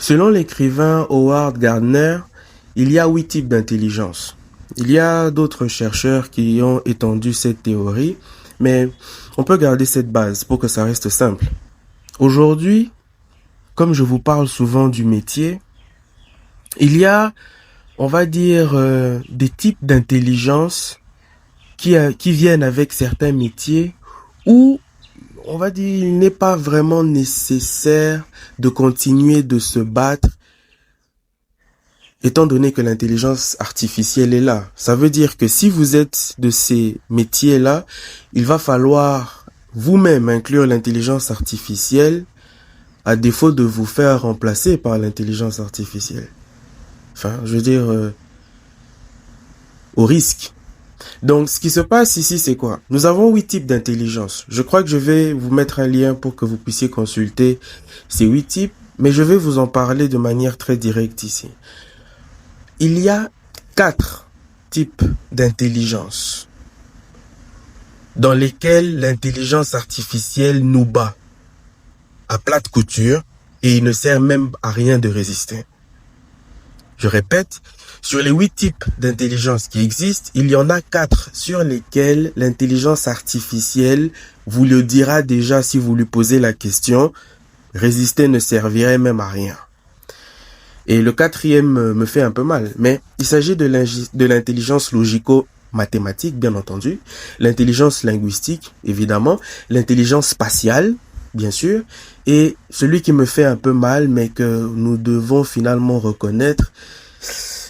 Selon l'écrivain Howard Gardner, il y a 8 types d'intelligence. Il y a d'autres chercheurs qui ont étendu cette théorie, mais on peut garder cette base pour que ça reste simple. Aujourd'hui, comme je vous parle souvent du métier, il y a, on va dire, des types d'intelligence qui viennent avec certains métiers où, on va dire, il n'est pas vraiment nécessaire de continuer de se battre étant donné que l'intelligence artificielle est là. Ça veut dire que si vous êtes de ces métiers-là, il va falloir vous-même inclure l'intelligence artificielle à défaut de vous faire remplacer par l'intelligence artificielle. Enfin, je veux dire, au risque. Donc, ce qui se passe ici, c'est quoi? Nous avons 8 types d'intelligence. Je crois que je vais vous mettre un lien pour que vous puissiez consulter ces 8 types, mais je vais vous en parler de manière très directe ici. Il y a 4 types d'intelligence dans lesquels l'intelligence artificielle nous bat à plate couture et il ne sert même à rien de résister. Je répète, sur les 8 types d'intelligence qui existent, il y en a 4 sur lesquels l'intelligence artificielle vous le dira déjà si vous lui posez la question. Résister ne servirait même à rien. Et le 4e me fait un peu mal, mais il s'agit de l'intelligence logico-mathématique, bien entendu, l'intelligence linguistique, évidemment, l'intelligence spatiale, bien sûr, et celui qui me fait un peu mal, mais que nous devons finalement reconnaître,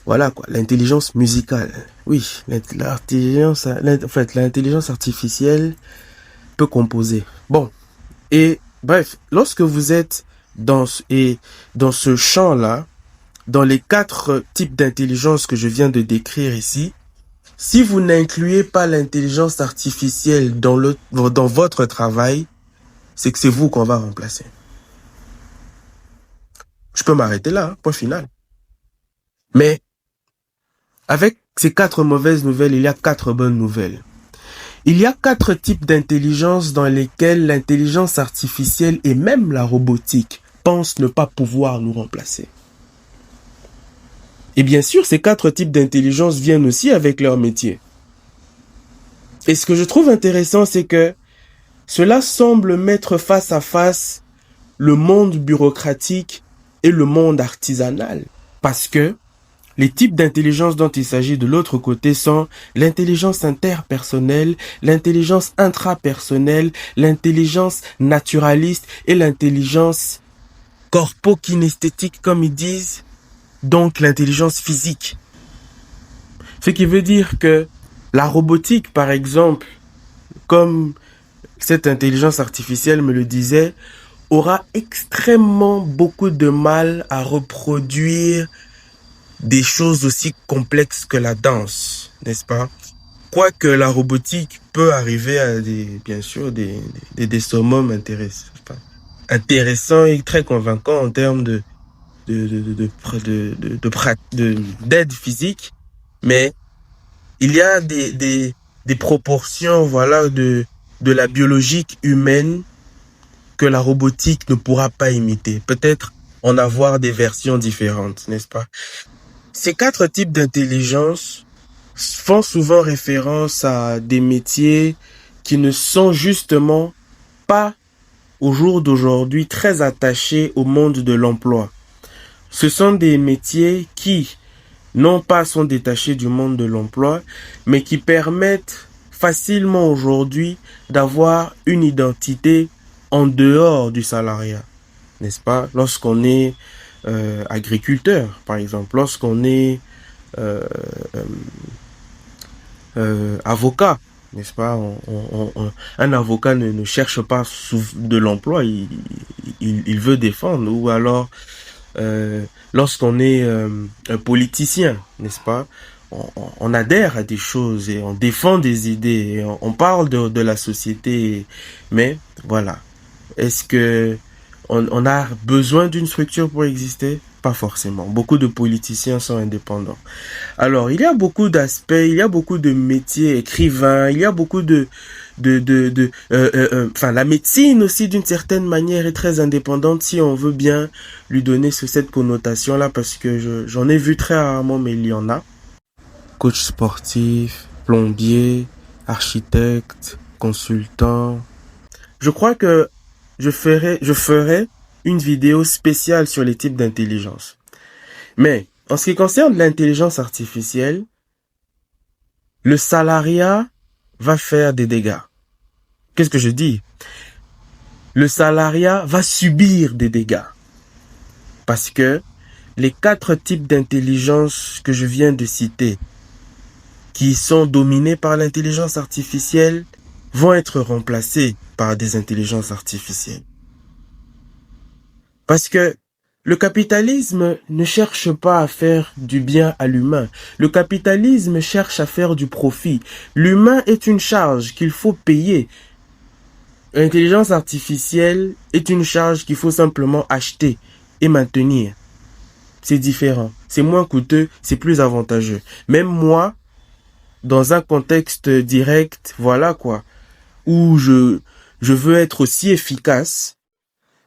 voilà quoi, l'intelligence musicale. Oui, l'intelligence artificielle peut composer. Bon, et bref, lorsque vous êtes dans ce champ-là, dans les 4 types d'intelligence que je viens de décrire ici, si vous n'incluez pas l'intelligence artificielle dans votre travail, c'est que c'est vous qu'on va remplacer. Je peux m'arrêter là, point final. Mais avec ces 4 mauvaises nouvelles, il y a 4 bonnes nouvelles. Il y a 4 types d'intelligence dans lesquels l'intelligence artificielle et même la robotique pensent ne pas pouvoir nous remplacer. Et bien sûr, ces 4 types d'intelligence viennent aussi avec leur métier. Et ce que je trouve intéressant, c'est que cela semble mettre face à face le monde bureaucratique et le monde artisanal. Parce que les types d'intelligence dont il s'agit de l'autre côté sont l'intelligence interpersonnelle, l'intelligence intrapersonnelle, l'intelligence naturaliste et l'intelligence corpo-kinesthétique, comme ils disent, donc l'intelligence physique. Ce qui veut dire que la robotique, par exemple, comme cette intelligence artificielle me le disait, aura extrêmement beaucoup de mal à reproduire des choses aussi complexes que la danse, n'est-ce pas? Quoique la robotique peut arriver à bien sûr, des summums intéressants et très convaincants en termes d'aide physique, mais il y a des proportions, voilà, de la biologique humaine que la robotique ne pourra pas imiter. Peut-être en avoir des versions différentes, n'est-ce pas? Ces 4 types d'intelligence font souvent référence à des métiers qui ne sont justement pas, au jour d'aujourd'hui, très attachés au monde de l'emploi. Ce sont des métiers qui, non pas sont détachés du monde de l'emploi, mais qui permettent facilement aujourd'hui d'avoir une identité en dehors du salariat, n'est-ce pas? Lorsqu'on est agriculteur, par exemple, lorsqu'on est avocat, n'est-ce pas? Un avocat ne cherche pas de l'emploi, il veut défendre, ou alors lorsqu'on est un politicien, n'est-ce pas? On adhère à des choses et on défend des idées, et on parle de la société, mais voilà. Est-ce que on a besoin d'une structure pour exister? Pas forcément. Beaucoup de politiciens sont indépendants. Alors, il y a beaucoup d'aspects, il y a beaucoup de métiers, écrivains, il y a beaucoup de enfin, la médecine aussi d'une certaine manière est très indépendante si on veut bien lui donner cette connotation-là, parce que j'en ai vu très rarement, mais il y en a. Coach sportif, plombier, architecte, consultant. Je crois que je ferai une vidéo spéciale sur les types d'intelligence. Mais en ce qui concerne l'intelligence artificielle, le salariat va faire des dégâts. Qu'est-ce que je dis? Le salariat va subir des dégâts. Parce que les 4 types d'intelligence que je viens de citer, qui sont dominés par l'intelligence artificielle, vont être remplacés par des intelligences artificielles. Parce que le capitalisme ne cherche pas à faire du bien à l'humain. Le capitalisme cherche à faire du profit. L'humain est une charge qu'il faut payer. L'intelligence artificielle est une charge qu'il faut simplement acheter et maintenir. C'est différent. C'est moins coûteux, c'est plus avantageux. Même moi, dans un contexte direct, voilà quoi, où je veux être aussi efficace,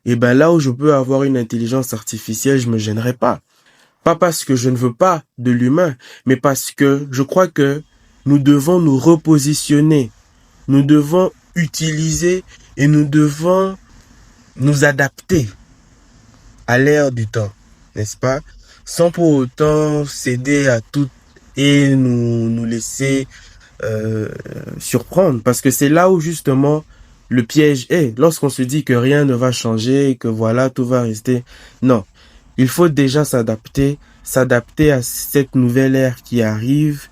et ben là où je peux avoir une intelligence artificielle, je me gênerai pas. Pas parce que je ne veux pas de l'humain, mais parce que je crois que nous devons nous repositionner. Nous devons utiliser et nous devons nous adapter à l'ère du temps, n'est-ce pas? Sans pour autant céder à tout et nous laisser surprendre. Parce que c'est là où justement le piège est. Lorsqu'on se dit que rien ne va changer et que voilà, tout va rester. Non. Il faut déjà s'adapter à cette nouvelle ère qui arrive,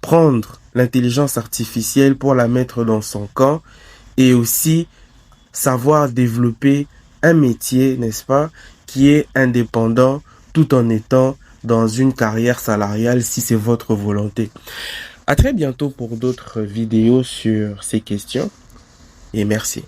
prendre l'intelligence artificielle pour la mettre dans son camp et aussi savoir développer un métier, n'est-ce pas, qui est indépendant tout en étant dans une carrière salariale si c'est votre volonté. À très bientôt pour d'autres vidéos sur ces questions et merci.